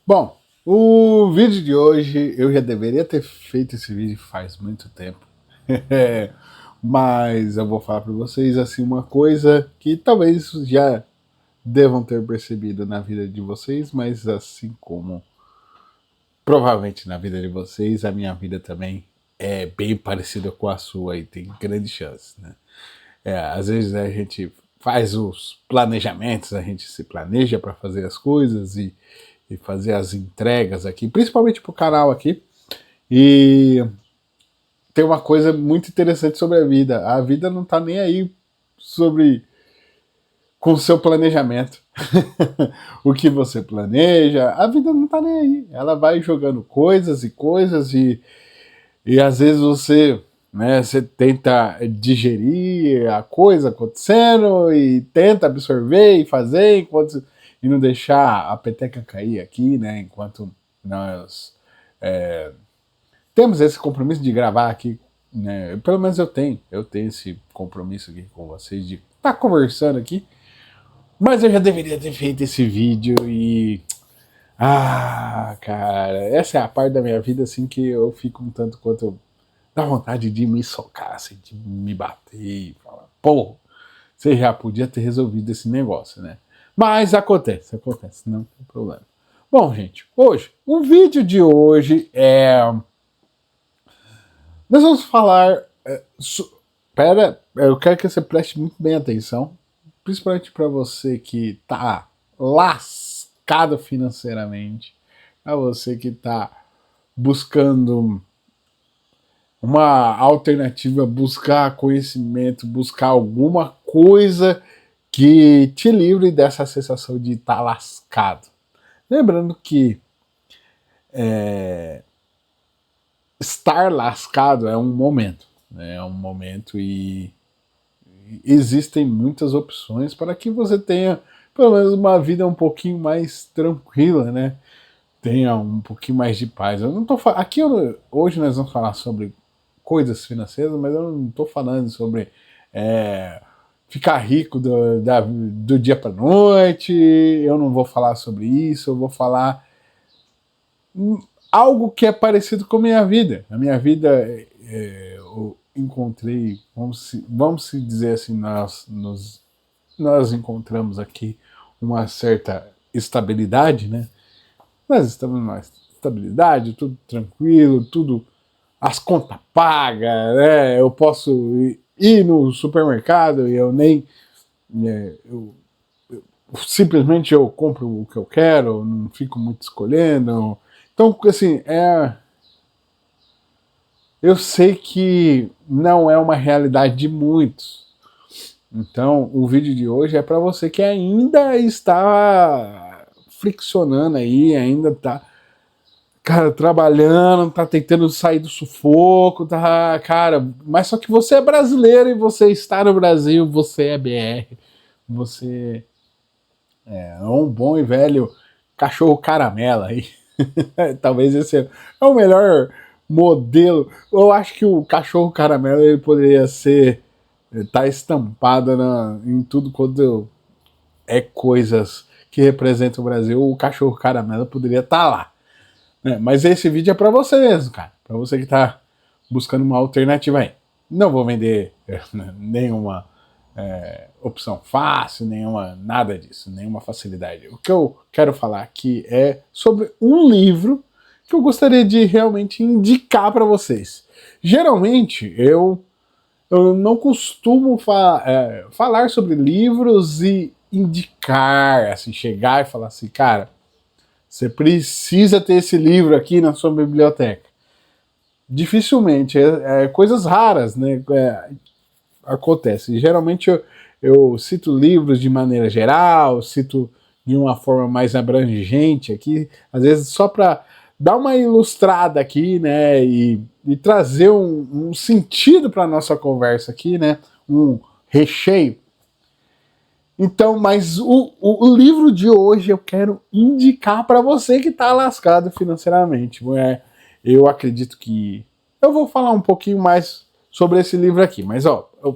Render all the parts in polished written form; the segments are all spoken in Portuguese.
Bom, o vídeo de hoje, eu já deveria ter feito esse vídeo faz muito tempo, mas eu vou falar para vocês assim uma coisa que talvez já devam ter percebido na vida de vocês, mas assim como provavelmente na vida de vocês, a minha vida também é bem parecida com a sua e tem grande chance, né? Às vezes a gente faz os planejamentos, a gente se planeja para fazer as coisas e fazer as entregas aqui, principalmente para o canal aqui. E tem uma coisa muito interessante sobre a vida. A vida não está nem aí sobre com o seu planejamento. O que você planeja, a vida não está nem aí. Ela vai jogando coisas e coisas e às vezes você tenta digerir a coisa acontecendo e tenta absorver e fazer e não deixar a peteca cair aqui, né? Enquanto nós temos esse compromisso de gravar aqui, né? Pelo menos eu tenho esse compromisso aqui com vocês de estar conversando aqui, mas eu já deveria ter feito esse vídeo e cara, essa é a parte da minha vida assim que eu fico um tanto quanto dá vontade de me socar, assim, de me bater e falar, pô, você já podia ter resolvido esse negócio, né? Mas acontece, não tem problema. Bom, gente, o vídeo de hoje nós vamos falar. Pera, eu quero que você preste muito bem atenção, principalmente para você que tá lascado financeiramente, para você que tá buscando uma alternativa, buscar conhecimento, buscar alguma coisa que te livre dessa sensação de estar lascado. Lembrando que estar lascado é um momento, né? É um momento e existem muitas opções para que você tenha pelo menos uma vida um pouquinho mais tranquila, né? Tenha um pouquinho mais de paz. Eu não tô aqui hoje nós vamos falar sobre coisas financeiras, mas eu não estou falando sobre ficar rico do dia para noite. Eu não vou falar sobre isso. Eu vou falar algo que é parecido com a minha vida. A minha vida, eu encontrei, vamos se dizer assim, nós encontramos aqui uma certa estabilidade, né? Nós estamos numa estabilidade, tudo tranquilo, tudo, as contas pagas, né? Eu posso ir no supermercado e eu nem simplesmente eu compro o que eu quero, não fico muito escolhendo. Então, assim, eu sei que não é uma realidade de muitos. Então, o vídeo de hoje é para você que ainda está friccionando aí, ainda está, cara, trabalhando, tá tentando sair do sufoco, tá, cara, mas só que você é brasileiro e você está no Brasil, você é BR, você é um bom e velho cachorro caramelo aí. Talvez esse é o melhor modelo. Eu acho que o cachorro caramelo ele poderia ser tá estampado em tudo quando é coisas que representam o Brasil. O cachorro caramelo poderia estar lá. Mas esse vídeo é para você mesmo, cara. Para você que tá buscando uma alternativa aí. Não vou vender nenhuma opção fácil, nada disso, nenhuma facilidade. O que eu quero falar aqui é sobre um livro que eu gostaria de realmente indicar para vocês. Geralmente eu não costumo falar sobre livros e indicar, assim, chegar e falar assim, cara, você precisa ter esse livro aqui na sua biblioteca. Dificilmente, coisas raras, né? Acontece. Geralmente eu cito livros de maneira geral, cito de uma forma mais abrangente aqui, às vezes só para dar uma ilustrada aqui, né? E trazer um sentido para a nossa conversa aqui, né? Um recheio. Então, mas o livro de hoje eu quero indicar para você que está lascado financeiramente. Eu acredito que eu vou falar um pouquinho mais sobre esse livro aqui, mas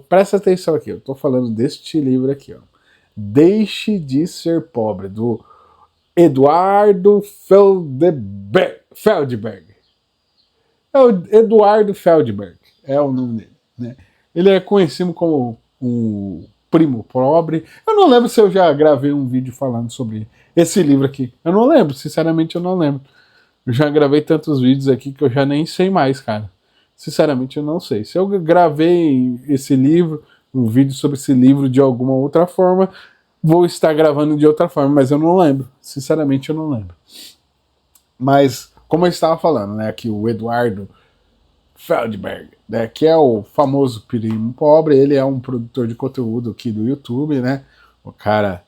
presta atenção aqui, eu estou falando deste livro aqui, ó. Deixe de Ser Pobre, do Eduardo Feldberg. É o Eduardo Feldberg, é o nome dele, né? Ele é conhecido como o Primo Pobre. Eu não lembro se eu já gravei um vídeo falando sobre esse livro aqui. Eu não lembro, sinceramente eu não lembro. Eu já gravei tantos vídeos aqui que eu já nem sei mais, cara. Sinceramente eu não sei. Se eu gravei esse livro, um vídeo sobre esse livro de alguma outra forma, vou estar gravando de outra forma, mas eu não lembro. Sinceramente eu não lembro. Mas, como eu estava falando, né, que o Eduardo Feldberg, né, que é o famoso Primo Pobre, ele é um produtor de conteúdo aqui do YouTube, né? O cara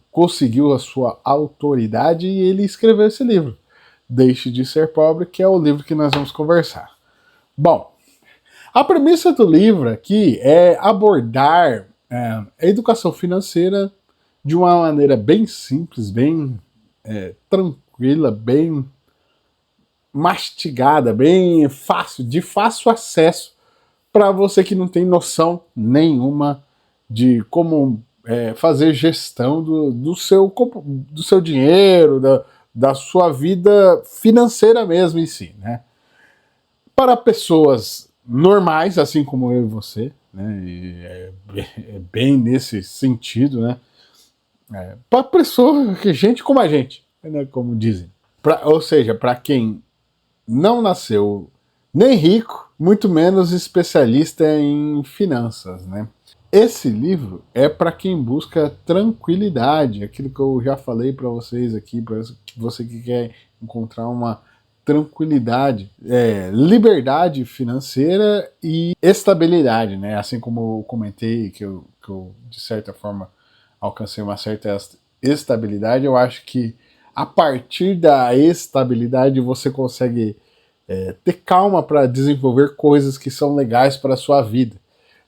conseguiu a sua autoridade e ele escreveu esse livro, Deixe de Ser Pobre, que é o livro que nós vamos conversar. Bom, a premissa do livro aqui é abordar a educação financeira de uma maneira bem simples, bem tranquila, bem mastigada, bem fácil, de fácil acesso para você que não tem noção nenhuma de como fazer gestão do seu dinheiro, da sua vida financeira mesmo em si, né? Para pessoas normais, assim como eu e você, né? É bem nesse sentido, né? Para pessoas, gente como a gente, né? Como dizem. Ou seja, para quem não nasceu nem rico, muito menos especialista em finanças, né? Esse livro é para quem busca tranquilidade, aquilo que eu já falei para vocês aqui, para você que quer encontrar uma tranquilidade, liberdade financeira e estabilidade, né? Assim como eu comentei que eu de certa forma alcancei uma certa estabilidade, eu acho que a partir da estabilidade você consegue ter calma para desenvolver coisas que são legais para a sua vida,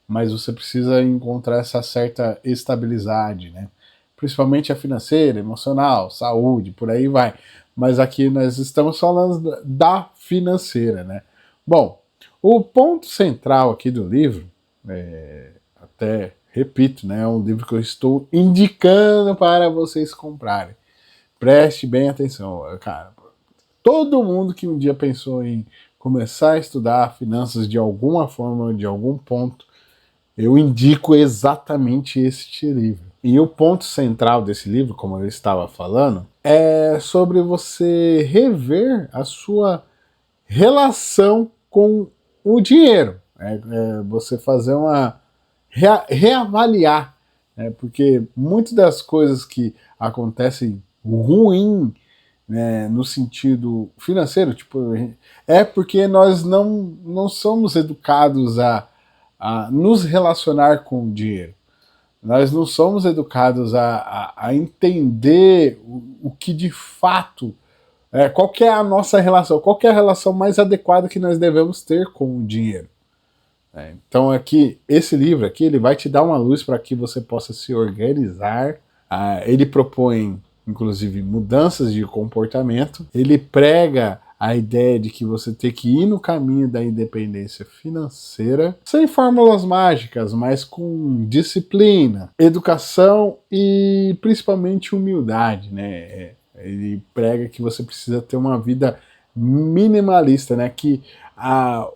mas você precisa encontrar essa certa estabilidade, né? Principalmente a financeira, emocional, saúde, por aí vai. Mas aqui nós estamos falando da financeira, né? Bom, o ponto central aqui do livro, até repito, né, é um livro que eu estou indicando para vocês comprarem. Preste bem atenção, cara. Todo mundo que um dia pensou em começar a estudar finanças de alguma forma, de algum ponto, eu indico exatamente este livro. E o ponto central desse livro, como eu estava falando, é sobre você rever a sua relação com o dinheiro. Você fazer uma reavaliar, né? Porque muitas das coisas que acontecem ruim, né, no sentido financeiro, tipo, é porque nós não somos educados a nos relacionar com o dinheiro. Nós não somos educados a entender o que de fato, qual que é a nossa relação, qual que é a relação mais adequada que nós devemos ter com o dinheiro. Então aqui, esse livro aqui, ele vai te dar uma luz para que você possa se organizar. Ele propõe, inclusive, mudanças de comportamento. Ele prega a ideia de que você tem que ir no caminho da independência financeira, sem fórmulas mágicas, mas com disciplina, educação e principalmente humildade, né? Ele prega que você precisa ter uma vida minimalista, né? Que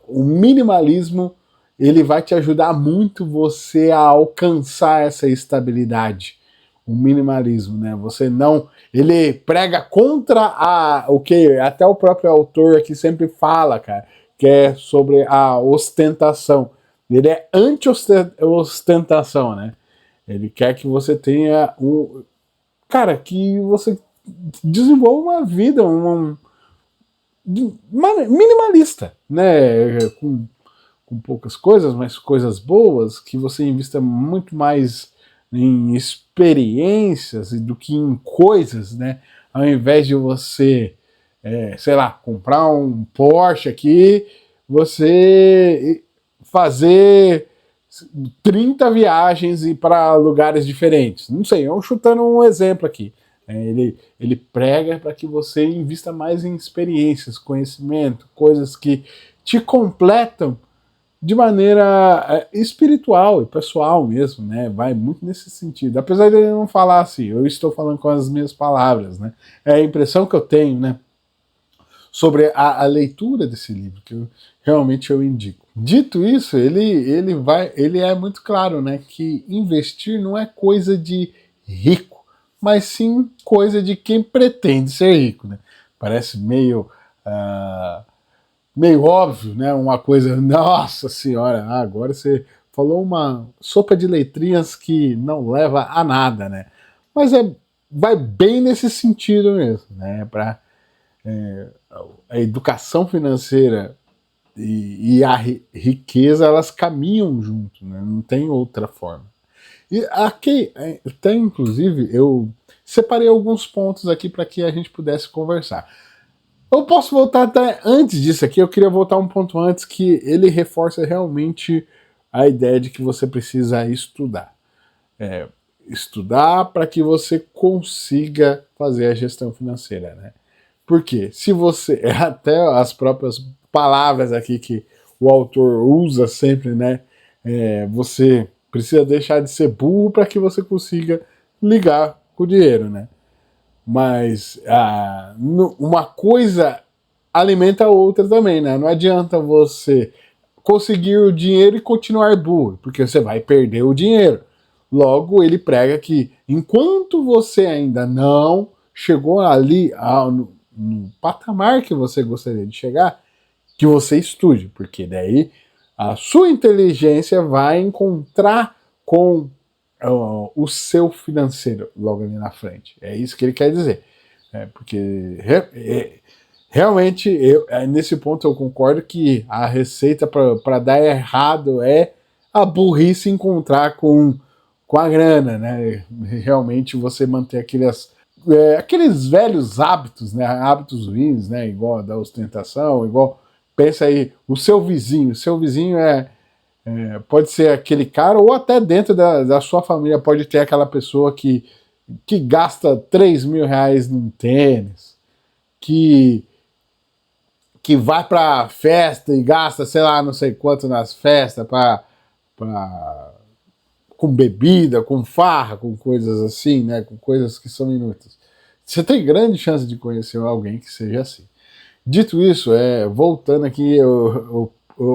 o minimalismo ele vai te ajudar muito você a alcançar essa estabilidade, o minimalismo, né? Você não, ele prega contra o que até o próprio autor aqui sempre fala, cara, que é sobre a ostentação. Ele é anti-ostentação, né? Ele quer que você tenha que você desenvolva uma vida minimalista, né? Com poucas coisas, mas coisas boas, que você invista muito mais em experiências do que em coisas, né? Ao invés de você, sei lá, comprar um Porsche aqui, você fazer 30 viagens e para lugares diferentes. Não sei, eu chutando um exemplo aqui. Ele prega para que você invista mais em experiências, conhecimento, coisas que te completam de maneira espiritual e pessoal mesmo, né? Vai muito nesse sentido. Apesar de ele não falar assim, eu estou falando com as minhas palavras, né? É a impressão que eu tenho, né? Sobre a leitura desse livro, que realmente eu indico. Dito isso, ele é muito claro, né? Que investir não é coisa de rico, mas sim coisa de quem pretende ser rico, né? Parece meio óbvio, né? Uma coisa, nossa senhora, agora você falou uma sopa de letrinhas que não leva a nada, né? Mas vai bem nesse sentido mesmo, né? Para a educação financeira e a riqueza, elas caminham junto, né? Não tem outra forma. E aqui, até inclusive, eu separei alguns pontos aqui para que a gente pudesse conversar. Eu posso voltar até antes disso aqui, eu queria voltar um ponto antes, que ele reforça realmente a ideia de que você precisa estudar. Estudar para que você consiga fazer a gestão financeira, né? Porque se você, até as próprias palavras aqui que o autor usa sempre, né? Você precisa deixar de ser burro para que você consiga ligar com o dinheiro, né? Mas uma coisa alimenta a outra também, né? Não adianta você conseguir o dinheiro e continuar burro, porque você vai perder o dinheiro. Logo, ele prega que enquanto você ainda não chegou ali no patamar que você gostaria de chegar, que você estude, porque daí a sua inteligência vai encontrar com o seu financeiro logo ali na frente. É isso que ele quer dizer. Porque realmente, nesse ponto eu concordo que a receita para dar errado é a burrice encontrar com a grana, né? Realmente você manter aqueles velhos hábitos, né? Hábitos ruins, né? Igual a da ostentação, igual. Pensa aí, o seu vizinho pode ser aquele cara, ou até dentro da sua família pode ter aquela pessoa que gasta 3 mil reais num tênis, que vai pra festa e gasta, sei lá, não sei quanto nas festas, com bebida, com farra, com coisas assim, né? Com coisas que são inúteis. Você tem grande chance de conhecer alguém que seja assim. Dito isso, voltando aqui, eu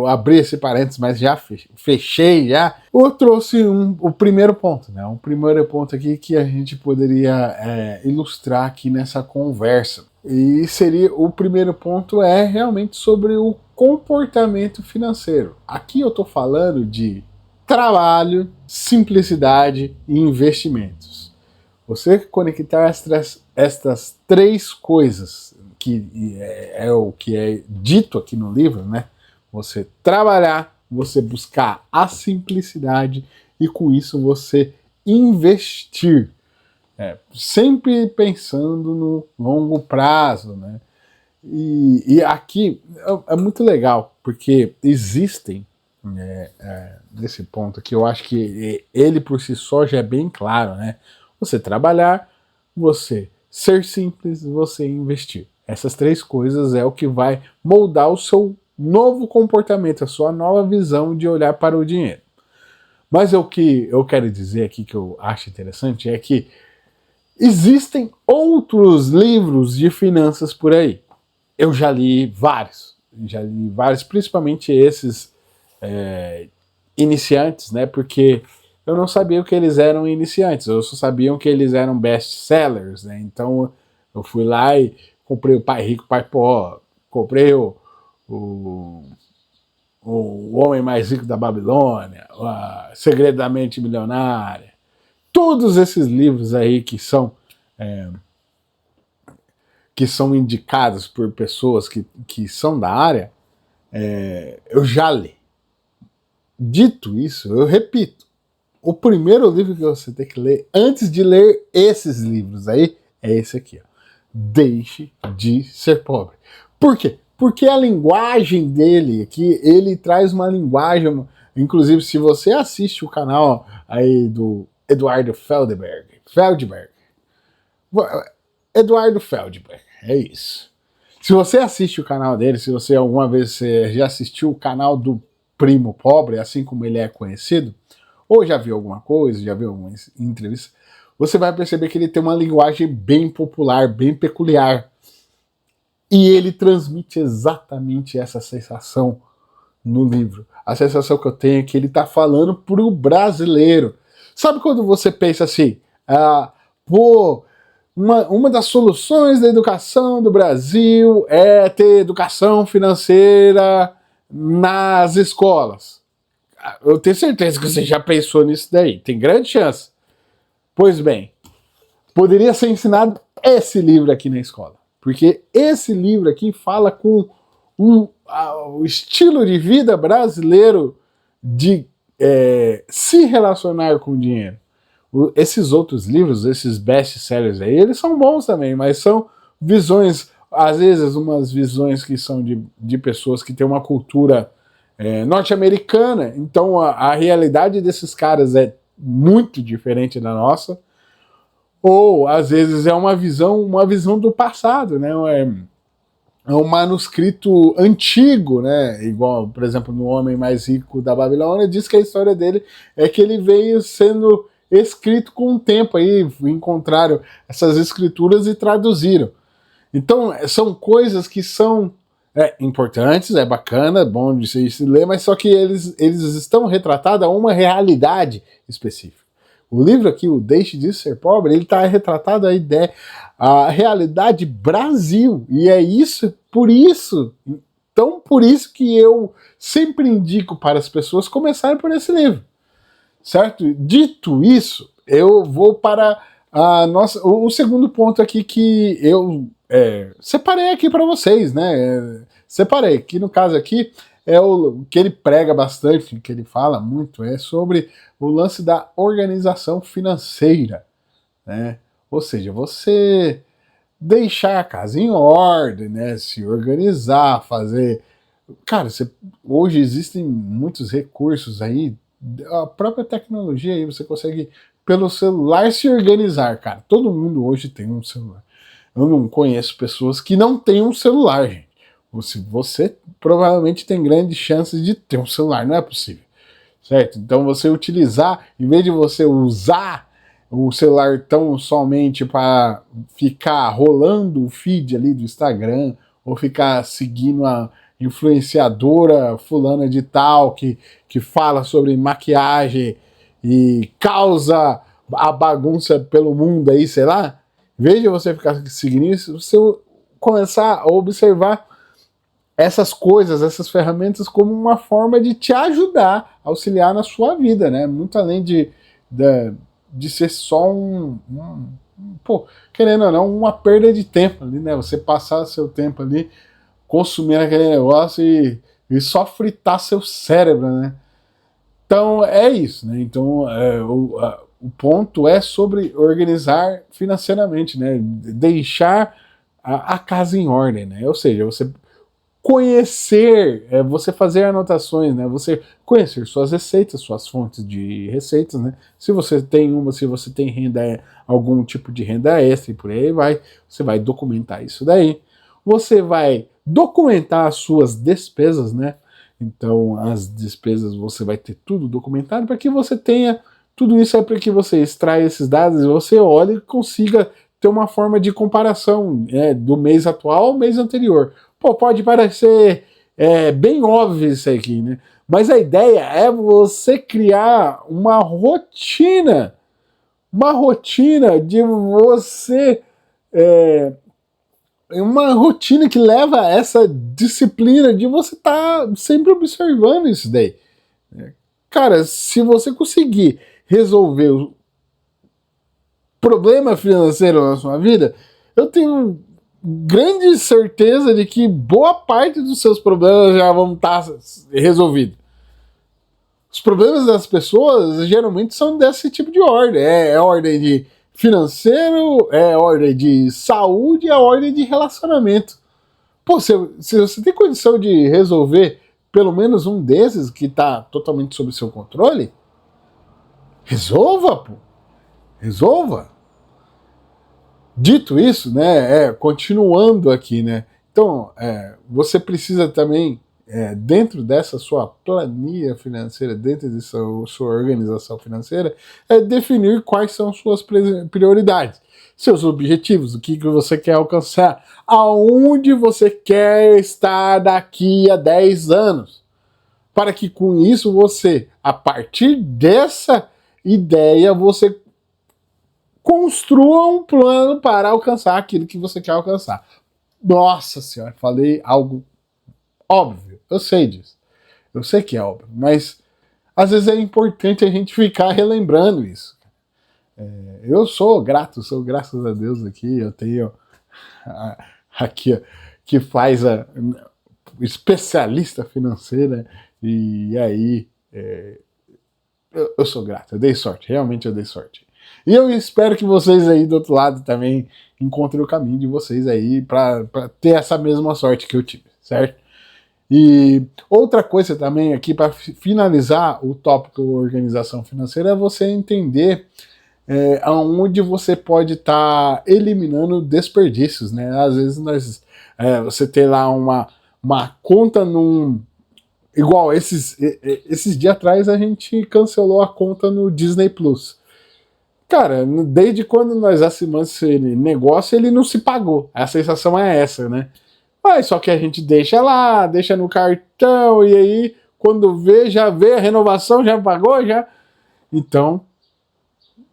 abri esse parênteses, mas já fechei já. Eu trouxe o primeiro ponto, né? Um primeiro ponto aqui que a gente poderia ilustrar aqui nessa conversa. E o primeiro ponto é realmente sobre o comportamento financeiro. Aqui eu estou falando de trabalho, simplicidade e investimentos. Você conectar estas três coisas, que é o que é dito aqui no livro, né? Você trabalhar, você buscar a simplicidade e com isso você investir. Sempre pensando no longo prazo, né? E aqui é muito legal, porque existem, nesse ponto aqui, eu acho que ele por si só já é bem claro, né? Você trabalhar, você ser simples, você investir. Essas três coisas é o que vai moldar o seu novo comportamento, a sua nova visão de olhar para o dinheiro. Mas o que eu quero dizer aqui que eu acho interessante é que existem outros livros de finanças por aí. Eu já li vários, principalmente esses iniciantes, né? Porque eu não sabia que eles eram iniciantes, eu só sabia que eles eram best-sellers, né? Então eu fui lá e comprei o Pai Rico, Pai Pobre, comprei o Homem Mais Rico da Babilônia, Segredo da Mente Milionária, todos esses livros aí que são indicados por pessoas que são da área, eu já li. Dito isso, eu repito, o primeiro livro que você tem que ler, antes de ler esses livros aí, é esse aqui, ó. Deixe de Ser Pobre. Por quê? Porque a linguagem dele aqui, ele traz uma linguagem, inclusive se você assiste o canal aí do Eduardo Feldberg, Eduardo Feldberg, é isso. Se você assiste o canal dele, se você alguma vez já assistiu o canal do primo pobre, assim como ele é conhecido, ou já viu alguma coisa, já viu alguma entrevista, você vai perceber que ele tem uma linguagem bem popular, bem peculiar. E ele transmite exatamente essa sensação no livro. A sensação que eu tenho é que ele está falando pro brasileiro. Sabe quando você pensa assim, pô, uma das soluções da educação do Brasil é ter educação financeira nas escolas. Eu tenho certeza que você já pensou nisso daí, tem grande chance. Pois bem, poderia ser ensinado esse livro aqui na escola, porque esse livro aqui fala com o estilo de vida brasileiro de se relacionar com o dinheiro. Esses outros livros, esses best-sellers aí, eles são bons também, mas são visões, às vezes umas visões que são de pessoas que têm uma cultura norte-americana, então a realidade desses caras é muito diferente da nossa, ou às vezes é uma visão do passado, né? É um manuscrito antigo, né? Igual, por exemplo, no Homem Mais Rico da Babilônia, diz que a história dele é que ele veio sendo escrito com o tempo, aí encontraram essas escrituras e traduziram. Então, são coisas que são importantes, é bacana, é bom de se ler, mas só que eles estão retratados a uma realidade específica. O livro aqui, o Deixe de Ser Pobre, ele está retratado a realidade Brasil, e é isso, por isso que eu sempre indico para as pessoas começarem por esse livro, certo? Dito isso, eu vou para o segundo ponto aqui que eu separei aqui para vocês, né? Separei, que no caso aqui é o que ele prega bastante, que ele fala muito, é sobre o lance da organização financeira, né? Ou seja, você deixar a casa em ordem, né? Se organizar, fazer... Cara, hoje existem muitos recursos aí, a própria tecnologia aí, você consegue pelo celular se organizar, cara. Todo mundo hoje tem um celular. Eu não conheço pessoas que não têm um celular, gente. Você provavelmente tem grandes chances de ter um celular, não é possível, certo? Então você utilizar, em vez de você usar o celular tão somente para ficar rolando o feed ali do Instagram, ou ficar seguindo a influenciadora fulana de tal, que fala sobre maquiagem e causa a bagunça pelo mundo aí, sei lá, em vez de você ficar seguindo isso, você começar a observar essas coisas, essas ferramentas como uma forma de te ajudar, auxiliar na sua vida, né? Muito além de ser só querendo ou não, uma perda de tempo ali, né? Você passar seu tempo ali consumindo aquele negócio e só fritar seu cérebro, né? Então é isso, né? Então o ponto é sobre organizar financeiramente, né? Deixar a casa em ordem, né? Ou seja, você conhecer, você fazer anotações, né? Você conhecer suas receitas, suas fontes de receitas, né? Se você tem se você tem renda, algum tipo de renda extra e por aí vai, você vai documentar isso daí. Você vai documentar as suas despesas, né? Então, as despesas você vai ter tudo documentado para que você tenha tudo isso, é para que você extraia esses dados e você olhe e consiga ter uma forma de comparação do mês atual ao mês anterior. Pô, pode parecer bem óbvio isso aqui, né? Mas a ideia é você criar uma rotina de você... uma rotina que leva a essa disciplina de você estar sempre observando isso daí. Cara, se você conseguir resolver o problema financeiro na sua vida, eu tenho grande certeza de que boa parte dos seus problemas já vão estar resolvidos. Os problemas das pessoas geralmente são desse tipo de ordem. É ordem de financeiro, é ordem de saúde, é ordem de relacionamento. Pô, se você tem condição de resolver pelo menos um desses que está totalmente sob seu controle, resolva, pô. Resolva. Dito isso, né, continuando aqui, né, então, você precisa também dentro dessa sua planilha financeira, dentro dessa sua organização financeira, é definir quais são suas prioridades, seus objetivos, o que você quer alcançar, aonde você quer estar daqui a 10 anos, para que com isso você, a partir dessa ideia, você construa um plano para alcançar aquilo que você quer alcançar. Nossa senhora, falei algo óbvio, eu sei disso. Eu sei que é óbvio, mas às vezes é importante a gente ficar relembrando isso. Eu sou grato, sou graças a Deus aqui, eu tenho aqui que faz a especialista financeira, e aí eu sou grato, eu dei sorte, realmente eu dei sorte. E eu espero que vocês aí do outro lado também encontrem o caminho de vocês aí para ter essa mesma sorte que eu tive, certo? E outra coisa também aqui, para finalizar o tópico organização financeira, é você entender aonde você pode estar eliminando desperdícios, né? Às vezes você tem lá uma conta num... Igual, esses dias atrás a gente cancelou a conta no Disney Plus. Cara, desde quando nós assinamos esse negócio, ele não se pagou. A sensação é essa, né? Mas só que a gente deixa lá, deixa no cartão, e aí, quando vê, já vê a renovação, já pagou, já. Então,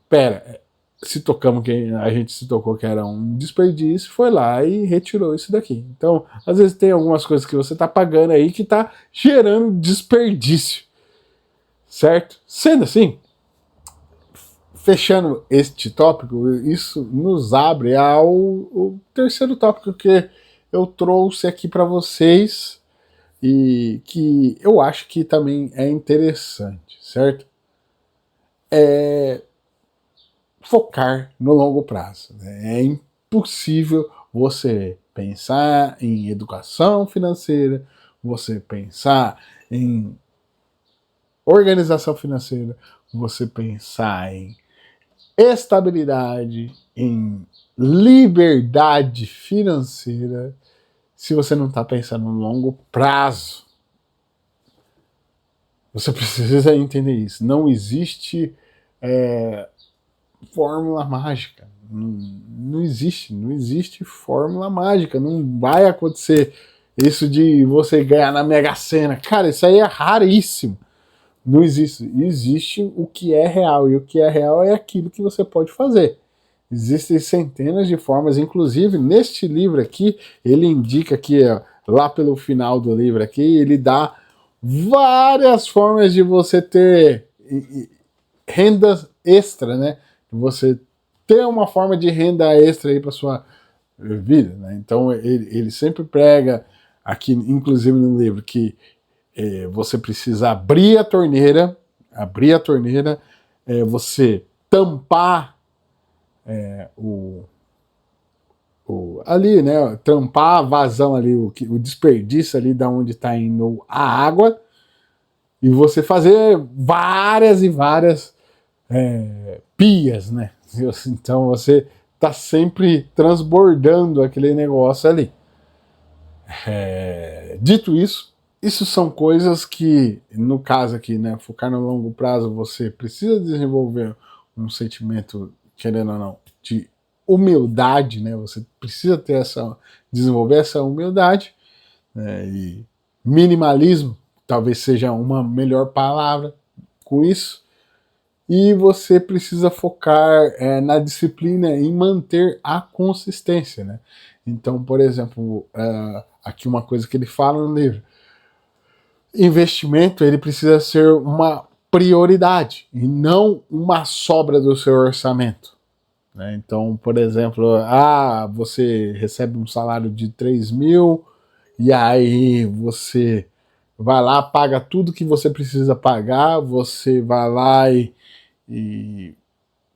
pera, a gente se tocou que era um desperdício, foi lá e retirou isso daqui. Então, às vezes tem algumas coisas que você tá pagando aí que tá gerando desperdício. Certo? Sendo assim, fechando este tópico, isso nos abre ao terceiro tópico que eu trouxe aqui para vocês e que eu acho que também é interessante, certo? É focar no longo prazo. Né? É impossível você pensar em educação financeira, você pensar em organização financeira, você pensar em estabilidade, em liberdade financeira, se você não está pensando no longo prazo. Você precisa entender isso. Não existe fórmula mágica. Não existe fórmula mágica. Não vai acontecer isso de você ganhar na Mega Sena. Cara, isso aí é raríssimo. Não existe. Existe o que é real. E o que é real é aquilo que você pode fazer. Existem centenas de formas, inclusive neste livro aqui, ele indica que lá pelo final do livro aqui, ele dá várias formas de você ter renda extra, né? Você ter uma forma de renda extra aí para sua vida, né? Então ele sempre prega aqui, inclusive no livro, que você precisa abrir a torneira, você tampar ali, né, tampar a vazão ali, o desperdício ali da onde está indo a água, e você fazer várias e várias pias, né? Então você está sempre transbordando aquele negócio ali. Dito isso, isso são coisas que, no caso aqui, né, focar no longo prazo, você precisa desenvolver um sentimento, querendo ou não, de humildade, né? Você precisa desenvolver essa humildade, né? E minimalismo talvez seja uma melhor palavra com isso. E você precisa focar na disciplina em manter a consistência, né? Então, por exemplo, aqui uma coisa que ele fala no livro: investimento ele precisa ser uma prioridade e não uma sobra do seu orçamento. Né? Então, por exemplo, você recebe um salário de 3 mil e aí você vai lá, paga tudo que você precisa pagar, você vai lá e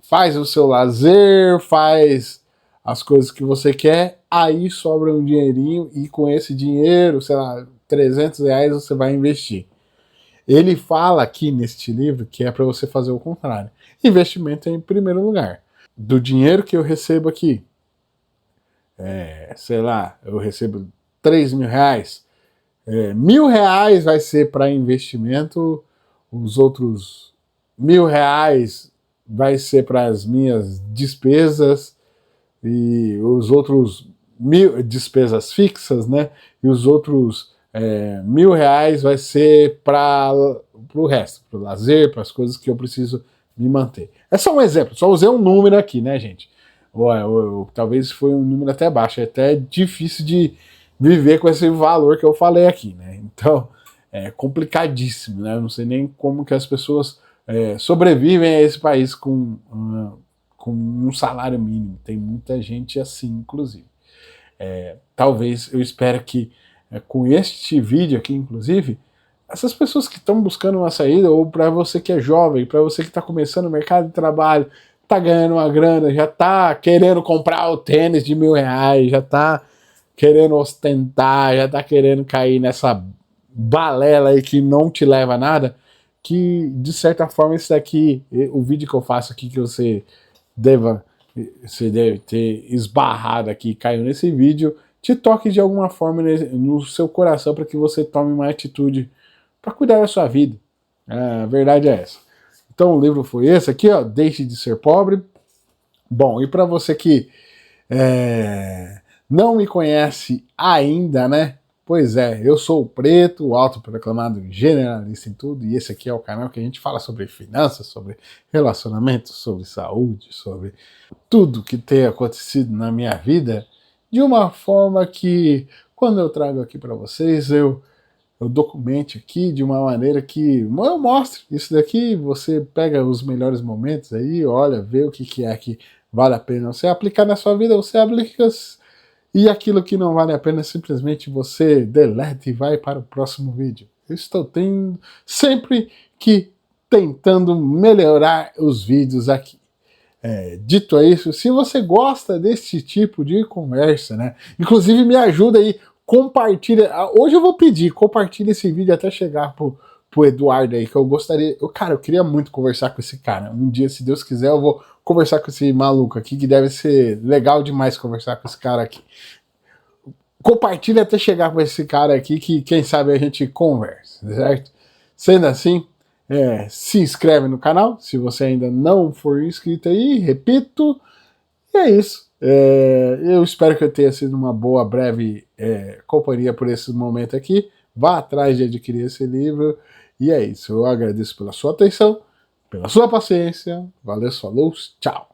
faz o seu lazer, faz as coisas que você quer, aí sobra um dinheirinho e com esse dinheiro, sei lá, 300 reais você vai investir. Ele fala aqui neste livro que é para você fazer o contrário. Investimento é em primeiro lugar. Do dinheiro que eu recebo aqui, sei lá, eu recebo 3 mil reais, R$ 1.000 vai ser para investimento, os outros R$ 1.000 vai ser para as minhas despesas, e os outros despesas fixas, né? E os outros R$ 1.000 vai ser para o resto, para o lazer, para as coisas que eu preciso me manter. É só um exemplo, só usei um número aqui, né, gente? Talvez foi um número até baixo, é até difícil de viver com esse valor que eu falei aqui, né? Então, é complicadíssimo, né? Eu não sei nem como que as pessoas sobrevivem a esse país com um salário mínimo. Tem muita gente assim, inclusive. Talvez, eu espero que com este vídeo aqui, inclusive, essas pessoas que estão buscando uma saída, ou para você que é jovem, para você que está começando o mercado de trabalho, está ganhando uma grana, já está querendo comprar o tênis de R$ 1.000, já está querendo ostentar, já está querendo cair nessa balela aí que não te leva a nada, que de certa forma esse daqui, o vídeo que eu faço aqui, que você deve ter esbarrado aqui, caiu nesse vídeo, te toque de alguma forma no seu coração para que você tome uma atitude para cuidar da sua vida. A verdade é essa. Então o livro foi esse aqui, ó, Deixe de Ser Pobre. Bom, e para você que não me conhece ainda, né? Pois é, eu sou o Preto, o autoproclamado generalista em tudo, e esse aqui é o canal que a gente fala sobre finanças, sobre relacionamentos, sobre saúde, sobre tudo que tem acontecido na minha vida, de uma forma que, quando eu trago aqui para vocês, eu documente aqui de uma maneira que eu mostre isso daqui, você pega os melhores momentos aí, olha, vê o que é que vale a pena você aplicar na sua vida, você aplica, e aquilo que não vale a pena simplesmente você deleta e vai para o próximo vídeo. Eu estou sempre tentando melhorar os vídeos aqui. Dito isso, se você gosta desse tipo de conversa, né? Inclusive me ajuda aí, compartilha. Hoje eu vou pedir, compartilha esse vídeo até chegar pro Eduardo aí, que eu gostaria. Eu queria muito conversar com esse cara. Um dia, se Deus quiser, eu vou conversar com esse maluco aqui, que deve ser legal demais conversar com esse cara aqui. Compartilha até chegar com esse cara aqui, que quem sabe a gente conversa, certo? Sendo assim, se inscreve no canal, se você ainda não for inscrito aí, repito, e é isso. Eu espero que eu tenha sido uma boa, breve companhia por esse momento aqui. Vá atrás de adquirir esse livro, e é isso. Eu agradeço pela sua atenção, pela sua paciência. Valeu, falou, tchau!